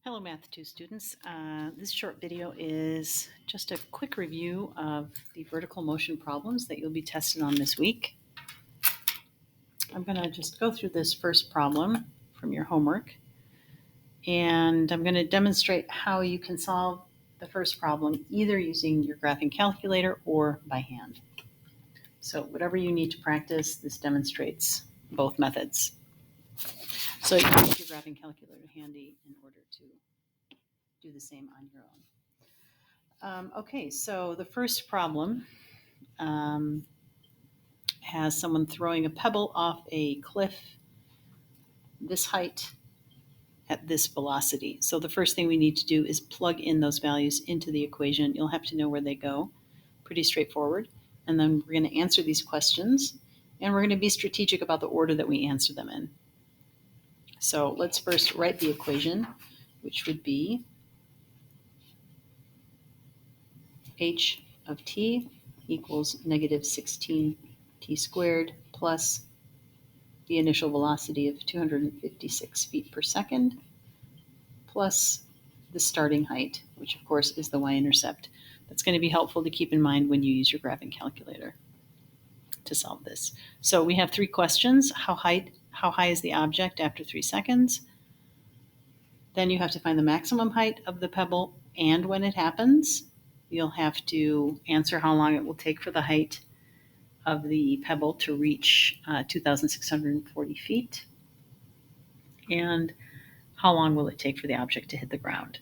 Hello, Math 2 students. This short video is just a quick review of the vertical motion problems that you'll be tested on this week. I'm going to just go through this first problem from your homework, and I'm going to demonstrate how you can solve the first problem either using your graphing calculator or by hand. So whatever you need to practice, this demonstrates both methods. So you can keep your graphing calculator handy in order to do the same on your own. Okay, so the first problem has someone throwing a pebble off a cliff this height at this velocity. So the first thing we need to do is plug in those values into the equation. You'll have to know where they go. Pretty straightforward. And then we're going to answer these questions, and we're going to be strategic about the order that we answer them in. So let's first write the equation, which would be h of t equals negative 16t squared plus the initial velocity of 256 feet per second plus the starting height, which of course is the y-intercept. That's going to be helpful to keep in mind when you use your graphing calculator to solve this. So we have three questions. How high is the object after 3 seconds? Then you have to find the maximum height of the pebble and when it happens. You'll have to answer how long it will take for the height of the pebble to reach 2,640 feet. And how long will it take for the object to hit the ground?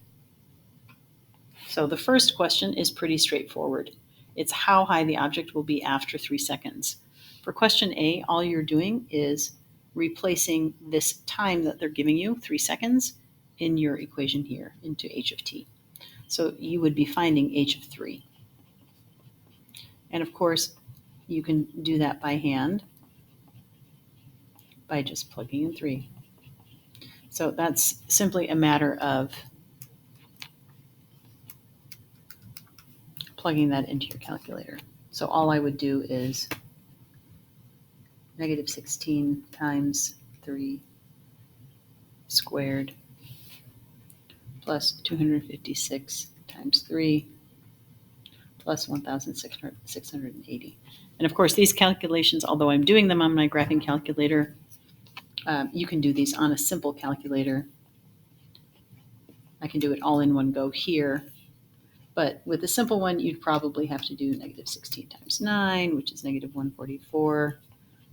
So the first question is pretty straightforward. It's how high the object will be after 3 seconds. For question A, all you're doing is replacing this time that they're giving you, 3 seconds, in your equation here into h of t. So you would be finding h of 3. And of course, you can do that by hand by just plugging in 3. So that's simply a matter of plugging that into your calculator. So all I would do is negative 16 times 3 squared plus 256 times 3 plus 1,680. And of course, these calculations, although I'm doing them on my graphing calculator, you can do these on a simple calculator. I can do it all in one go here. But with a simple one, you'd probably have to do negative 16 times 9, which is negative 144,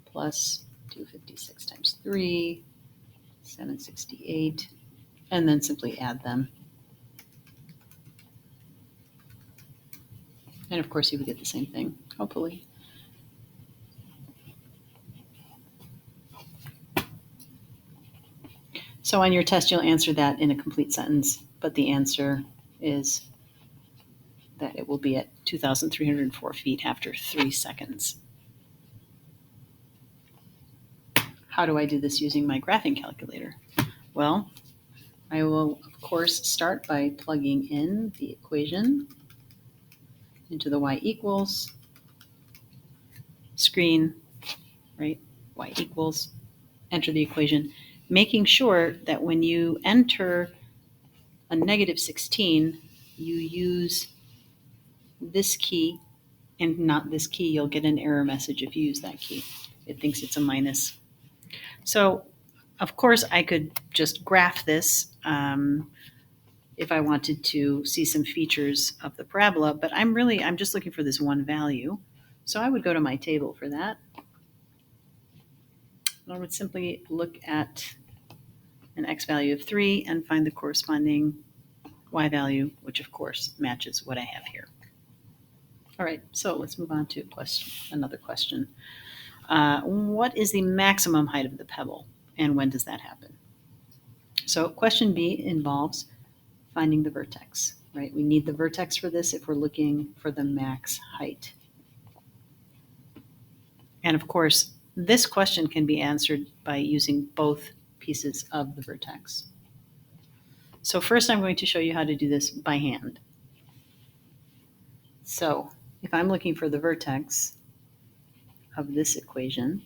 plus 256 times 3, 768, and then simply add them. And of course, you would get the same thing, hopefully. So on your test, you'll answer that in a complete sentence, but the answer is that it will be at 2,304 feet after 3 seconds. How do I do this using my graphing calculator? Well, I will, of course, start by plugging in the equation into the y equals screen, right? Y equals, enter the equation, making sure that when you enter a negative 16, you use this key and not this key. You'll get an error message if you use that key. It thinks it's a minus. So, of course, I could just graph this if I wanted to see some features of the parabola, but I'm just looking for this one value. So I would go to my table for that. I would simply look at an x value of 3 and find the corresponding y value, which of course matches what I have here. All right, so let's move on to another question. What is the maximum height of the pebble, and when does that happen? So question B involves finding the vertex, right? We need the vertex for this if we're looking for the max height. And of course, this question can be answered by using both pieces of the vertex. So first I'm going to show you how to do this by hand. So if I'm looking for the vertex of this equation,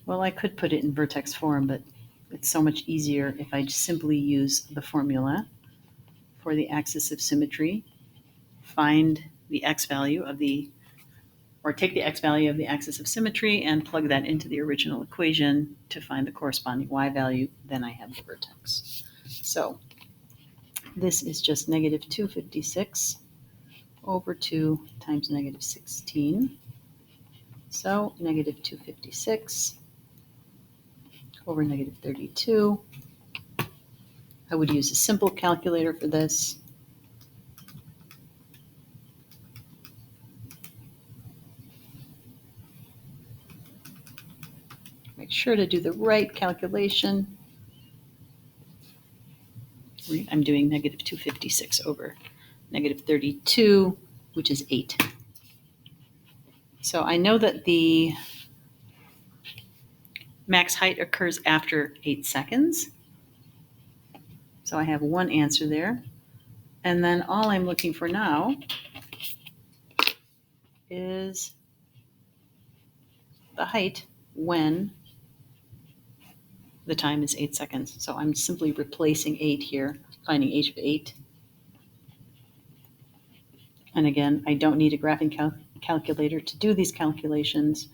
Well, I could put it in vertex form, but it's so much easier if I simply use the formula for the axis of symmetry, find the x value of the, or take the x value of the axis of symmetry and plug that into the original equation to find the corresponding y value. Then I have the vertex. So this is just negative 256 over 2 times negative 16. So negative 256 over negative 32. I would use a simple calculator for this. Make sure to do the right calculation. I'm doing negative 256 over negative 32, which is 8. So I know that the max height occurs after 8 seconds. So I have one answer there. And then all I'm looking for now is the height when the time is 8 seconds. So I'm simply replacing 8 here, finding h of 8. And again, I don't need a graphing calculator to do these calculations.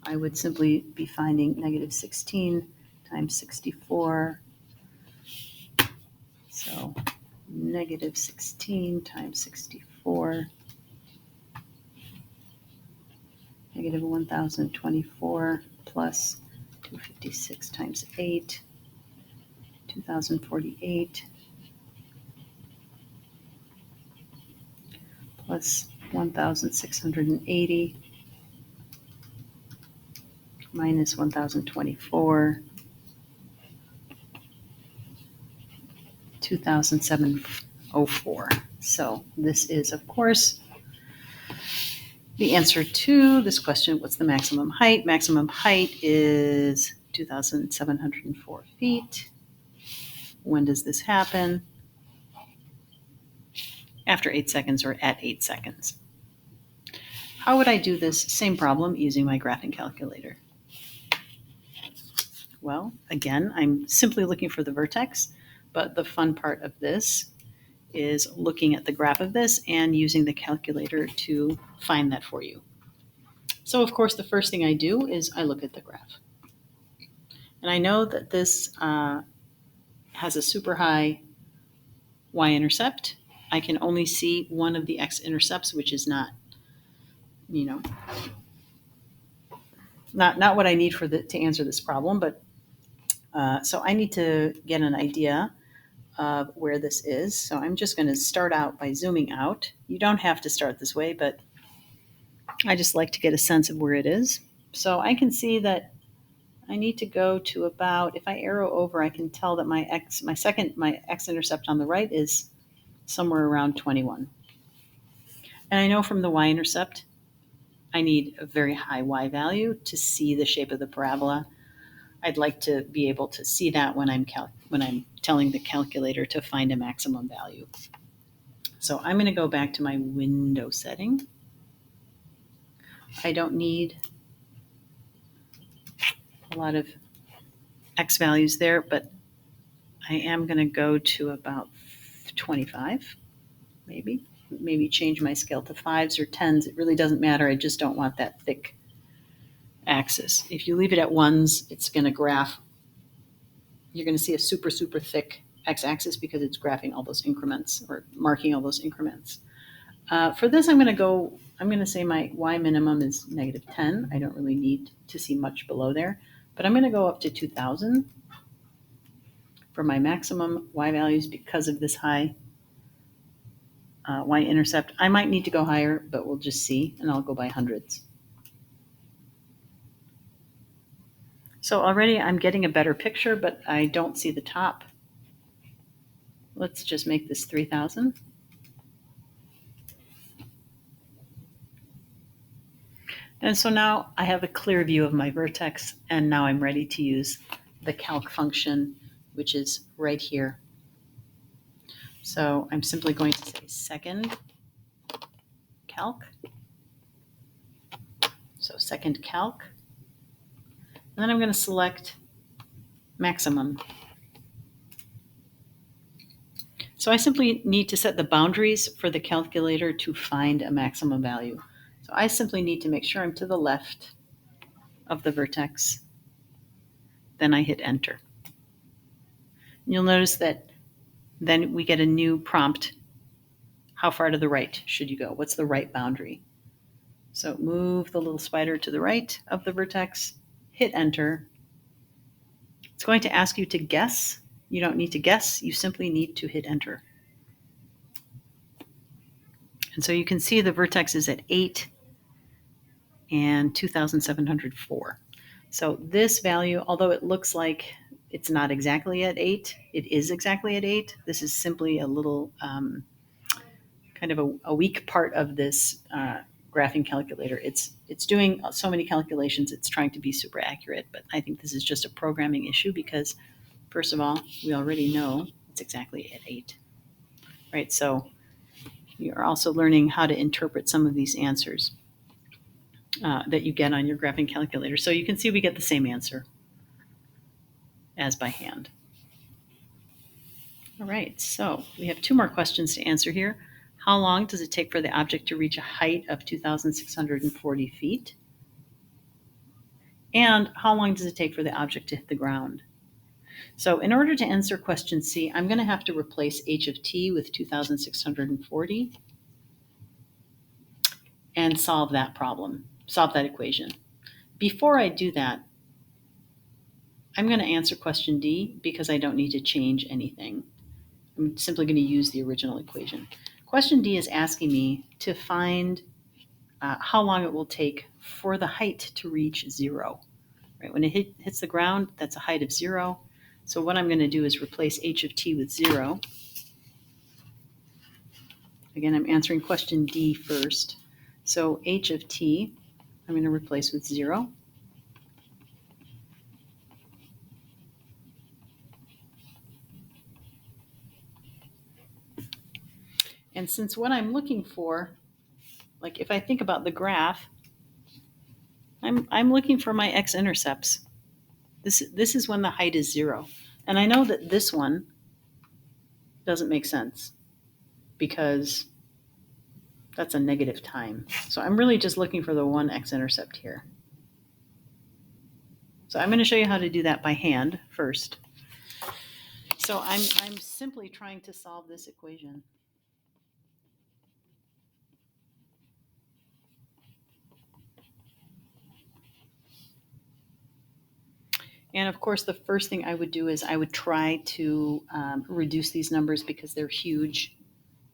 I would simply be finding negative 16 times 64. So negative 16 times 64, negative 1024 plus 256 times 8, 2048 plus 1680 minus 1024, 2704. So this is, of course, the answer to this question. What's the maximum height? Maximum height is 2,704 feet. When does this happen? After 8 seconds or at 8 seconds. How would I do this same problem using my graphing calculator? Well, again, I'm simply looking for the vertex, but the fun part of this is looking at the graph of this and using the calculator to find that for you. So, of course, the first thing I do is I look at the graph. And I know that this has a super high y-intercept. I can only see one of the x-intercepts, which is not, not what I need to answer this problem. But so I need to get an idea of where this is. So I'm just going to start out by zooming out. You don't have to start this way, but I just like to get a sense of where it is. So I can see that I need to go to about, if I arrow over, I can tell that my x-intercept on the right is somewhere around 21. And I know from the y-intercept, I need a very high y value to see the shape of the parabola. I'd like to be able to see that when I'm telling the calculator to find a maximum value. So I'm going to go back to my window setting. I don't need a lot of x values there, but I am going to go to about 25, maybe change my scale to 5s or 10s. It really doesn't matter. I just don't want that thick axis. If you leave it at 1s, it's going to graph. You're going to see a super, super thick x-axis because it's graphing all those increments or marking all those increments. For this, I'm going to say my y minimum is negative 10. I don't really need to see much below there, but I'm going to go up to 2,000 for my maximum y values because of this high y-intercept. I might need to go higher, but we'll just see, and I'll go by hundreds. So already I'm getting a better picture, but I don't see the top. Let's just make this 3,000. And so now I have a clear view of my vertex, and now I'm ready to use the calc function, which is right here. So I'm simply going to say second calc. So second calc. And then I'm going to select maximum. So I simply need to set the boundaries for the calculator to find a maximum value. So I simply need to make sure I'm to the left of the vertex. Then I hit enter. You'll notice that then we get a new prompt. How far to the right should you go? What's the right boundary? So move the little spider to the right of the vertex, hit enter. It's going to ask you to guess. You don't need to guess, you simply need to hit enter. And so you can see the vertex is at 8 and 2,704. So this value, although it looks like it's not exactly at 8, it is exactly at 8. This is simply a little kind of a weak part of this graphing calculator. It's doing so many calculations, it's trying to be super accurate, but I think this is just a programming issue because, first of all, we already know it's exactly at 8, right? So you're also learning how to interpret some of these answers that you get on your graphing calculator. So you can see we get the same answer as by hand. All right, so we have 2 more questions to answer here. How long does it take for the object to reach a height of 2,640 feet? And how long does it take for the object to hit the ground? So in order to answer question C, I'm going to have to replace h of t with 2,640 and solve that problem, solve that equation. Before I do that, I'm going to answer question D because I don't need to change anything. I'm simply going to use the original equation. Question D is asking me to find how long it will take for the height to reach 0. Right? When it hits the ground, that's a height of 0. So what I'm going to do is replace h of t with 0. Again, I'm answering question D first. So h of t, I'm going to replace with 0. And since what I'm looking for, like if I think about the graph, I'm looking for my x-intercepts. This is when the height is 0. And I know that this one doesn't make sense because that's a negative time. So I'm really just looking for the one x-intercept here. So I'm going to show you how to do that by hand first. So I'm simply trying to solve this equation. And of course, the first thing I would do is I would try to reduce these numbers because they're huge.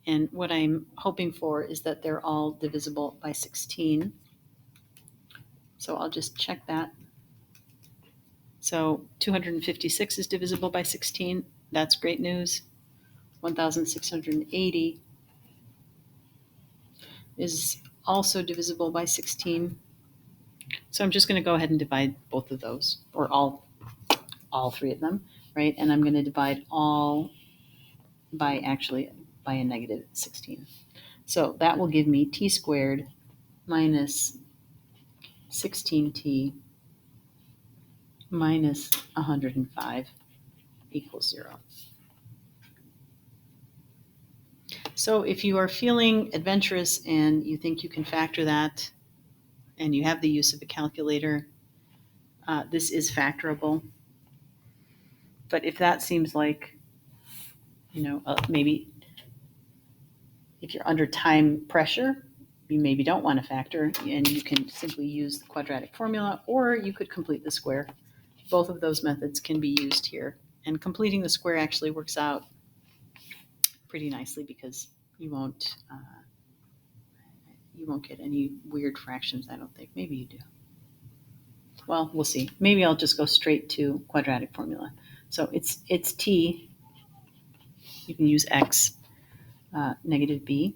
And what I'm hoping for is that they're all divisible by 16. So I'll just check that. So 256 is divisible by 16. That's great news. 1,680 is also divisible by 16. So I'm just going to go ahead and divide both of those, or all 3 of them, right? And I'm going to divide all by a negative 16. So that will give me t squared minus 16t minus 105 equals 0. So if you are feeling adventurous and you think you can factor that and you have the use of a calculator, this is factorable. But if that seems like, maybe if you're under time pressure, you maybe don't want to factor, and you can simply use the quadratic formula, or you could complete the square. Both of those methods can be used here. And completing the square actually works out pretty nicely because you won't get any weird fractions, I don't think. Maybe you do. Well, we'll see. Maybe I'll just go straight to quadratic formula. So it's t. You can use x negative b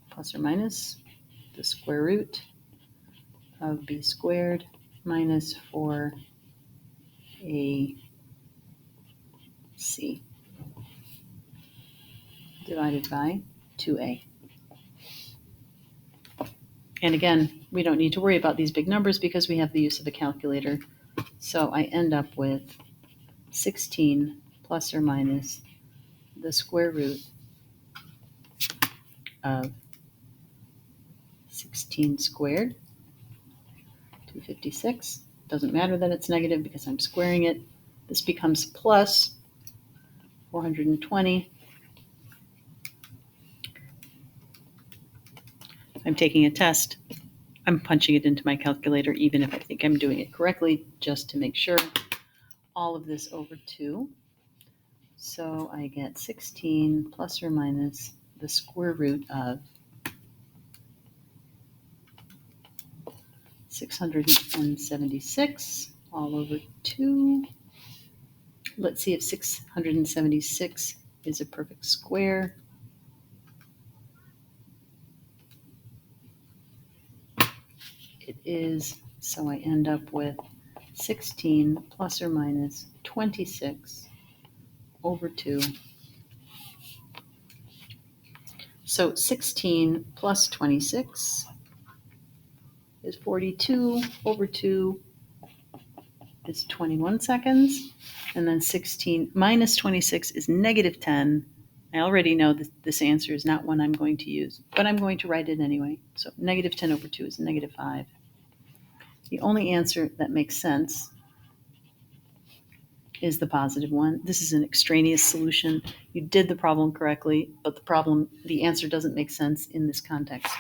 plus or minus the square root of b squared minus 4ac divided by 2a. And again, we don't need to worry about these big numbers because we have the use of a calculator. So I end up with 16 plus or minus the square root of 16 squared, 256. Doesn't matter that it's negative because I'm squaring it. This becomes plus 420. I'm taking a test. I'm punching it into my calculator even if I think I'm doing it correctly, just to make sure. All of this over 2. So I get 16 plus or minus the square root of 676 all over 2. Let's see if 676 is a perfect square. It is, so I end up with 16 plus or minus 26 over 2. So 16 plus 26 is 42 over 2 is 21 seconds. And then 16 minus 26 is negative 10. I already know that this answer is not one I'm going to use, but I'm going to write it anyway. So negative 10 over 2 is negative 5. The only answer that makes sense is the positive one. This is an extraneous solution. You did the problem correctly, but the answer doesn't make sense in this context.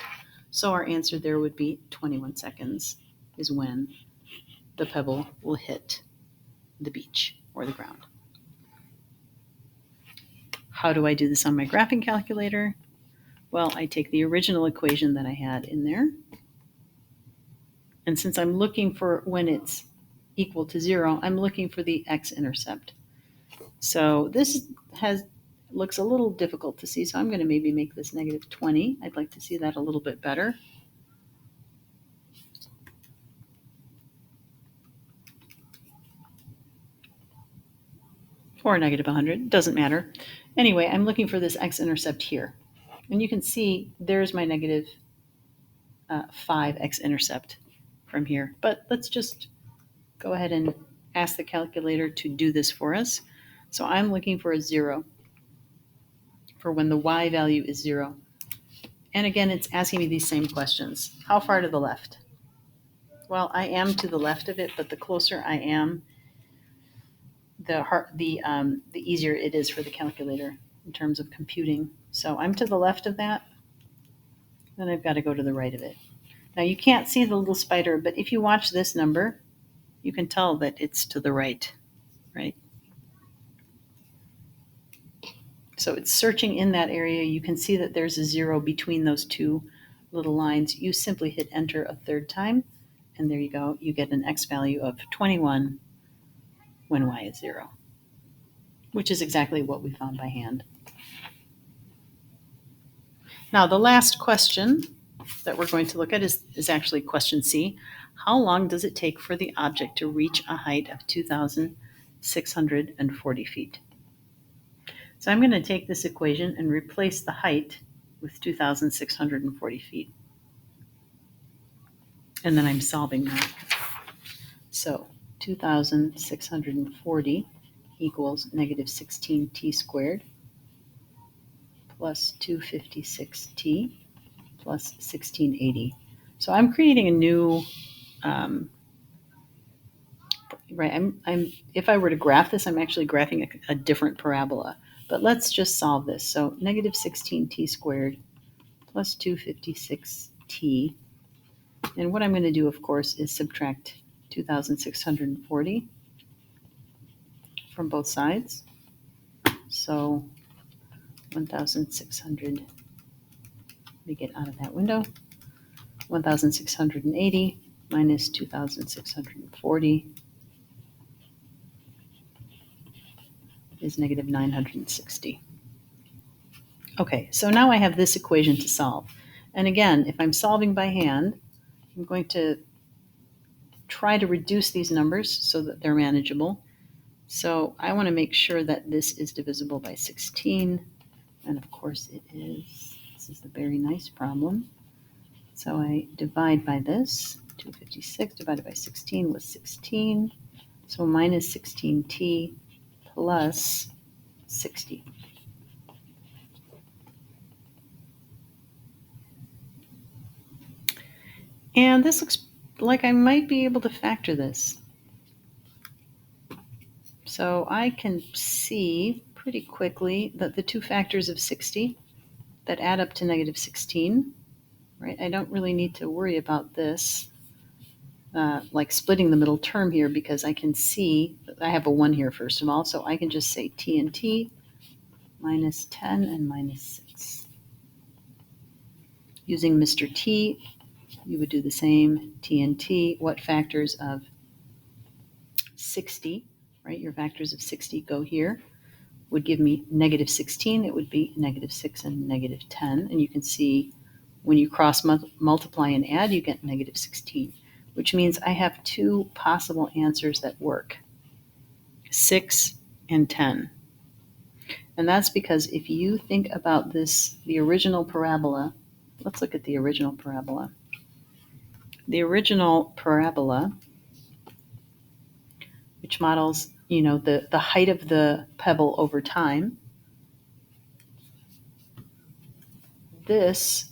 So our answer there would be 21 seconds is when the pebble will hit the beach or the ground. How do I do this on my graphing calculator? Well, I take the original equation that I had in there. And since I'm looking for when it's equal to 0, I'm looking for the x-intercept. So this looks a little difficult to see, so I'm going to maybe make this negative 20. I'd like to see that a little bit better. Or negative 100, doesn't matter. Anyway, I'm looking for this x-intercept here. And you can see there's my negative 5 x-intercept from here. But let's just go ahead and ask the calculator to do this for us. So I'm looking for a 0 for when the y value is 0. And again, it's asking me these same questions. How far to the left? Well, I am to the left of it, but the closer I am, the easier it is for the calculator in terms of computing. So I'm to the left of that, then I've got to go to the right of it. Now you can't see the little spider, but if you watch this number, you can tell that it's to the right, right? So it's searching in that area. You can see that there's a 0 between those two little lines. You simply hit enter a third time, and there you go. You get an x value of 21 when y is 0, which is exactly what we found by hand. Now, the last question that we're going to look at is actually question C. How long does it take for the object to reach a height of 2,640 feet? So I'm going to take this equation and replace the height with 2,640 feet. And then I'm solving that. So 2,640 equals negative 16t squared plus 256t plus 1680. So I'm creating a new, right, if I were to graph this, I'm actually graphing a different parabola. But let's just solve this. So negative 16t squared plus 256t. And what I'm going to do, of course, is subtract 2,640 from both sides. So 1,600, let me get out of that window. 1,680 minus 2,640 is negative 960. Okay, so now I have this equation to solve. And again, if I'm solving by hand, I'm going to try to reduce these numbers so that they're manageable. So I want to make sure that this is divisible by 16. And of course it is. This is the very nice problem. So I divide by this. 256 divided by 16 was 16. So minus 16t plus 60. And this looks like I might be able to factor this. So I can see pretty quickly that the two factors of 60 that add up to negative 16, right? I don't really need to worry about this, like splitting the middle term here, because I can see I have a 1 here, first of all, so I can just say t and t minus 10 and minus 6. Using Mr. T, you would do the same. T and T, what factors of 60, right? Your factors of 60 go here, would give me negative 16. It would be negative 6 and negative 10. And you can see when you cross multiply and add, you get negative 16, which means I have two possible answers that work, 6 and 10. And that's because if you think about this, the original parabola, let's look at the original parabola. The original parabola, which models, the height of the pebble over time, this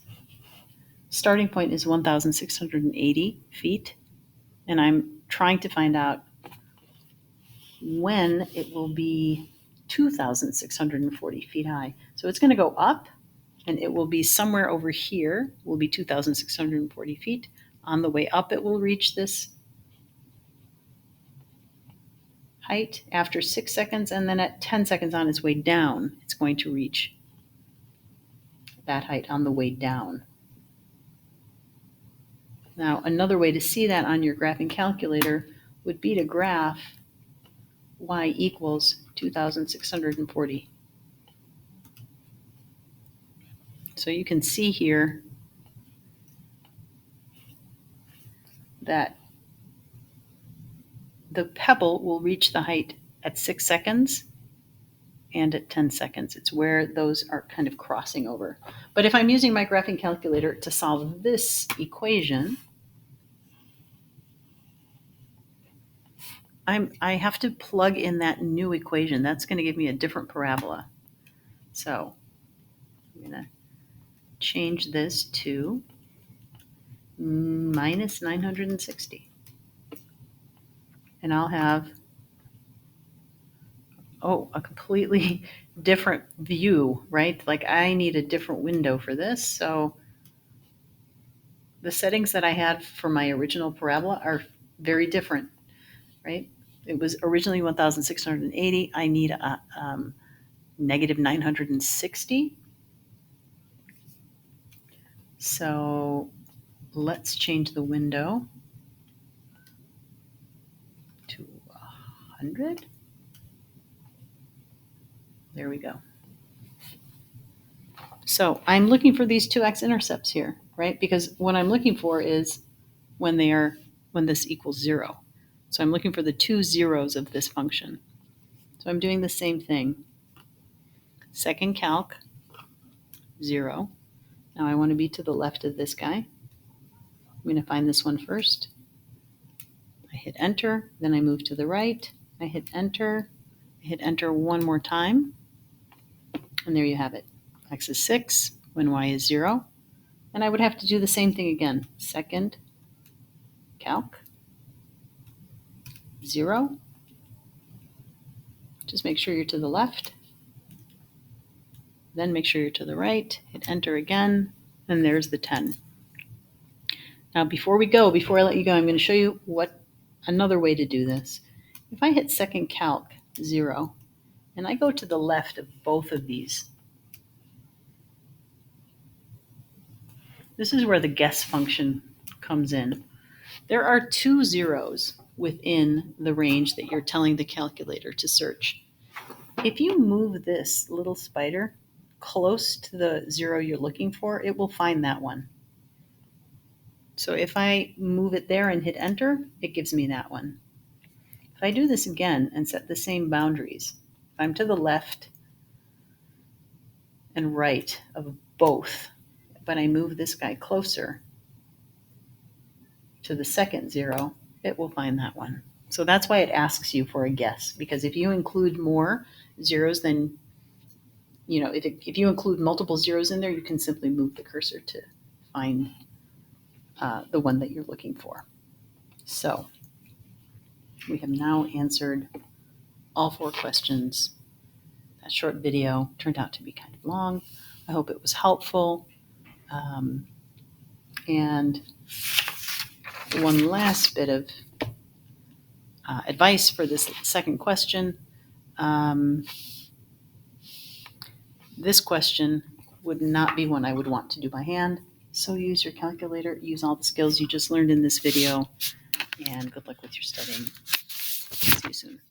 starting point is 1,680 feet, and I'm trying to find out when it will be 2,640 feet high. So it's going to go up, and it will be somewhere over here, will be 2,640 feet. On the way up, it will reach this height after 6 seconds, and then at 10 seconds on its way down, it's going to reach that height on the way down. Now, another way to see that on your graphing calculator would be to graph y equals 2,640. So you can see here that the pebble will reach the height at 6 seconds and at 10 seconds. It's where those are kind of crossing over. But if I'm using my graphing calculator to solve this equation, I have to plug in that new equation. That's going to give me a different parabola. So I'm going to change this to minus 960. And I'll have, a completely different view, right? Like I need a different window for this. So the settings that I had for my original parabola are very different, right? It was originally 1,680. I need a negative 960. So let's change the window to 100. There we go. So I'm looking for these two x-intercepts here, right? Because what I'm looking for is when this equals 0. So I'm looking for the two zeros of this function. So I'm doing the same thing. Second calc, 0. Now I want to be to the left of this guy. I'm going to find this one first. I hit enter, then I move to the right. I hit enter one more time. And there you have it. X is 6 when y is 0. And I would have to do the same thing again. Second calc, 0. Just make sure you're to the left. Then make sure you're to the right. Hit enter again. And there's the 10. Now before I let you go, I'm going to show you another way to do this. If I hit second calc, 0, and I go to the left of both of these, this is where the guess function comes in. There are two zeros within the range that you're telling the calculator to search. If you move this little spider close to the 0 you're looking for, it will find that one. So if I move it there and hit enter, it gives me that one. If I do this again and set the same boundaries, if I'm to the left and right of both, but I move this guy closer, to the second 0, it will find that one. So that's why it asks you for a guess, because if you include more zeros than, if you include multiple zeros in there, you can simply move the cursor to find the one that you're looking for. So we have now answered all 4 questions. That short video turned out to be kind of long. I hope it was helpful. And one last bit of advice for this second question. This question would not be one I would want to do by hand. So use your calculator, use all the skills you just learned in this video, and good luck with your studying. See you soon.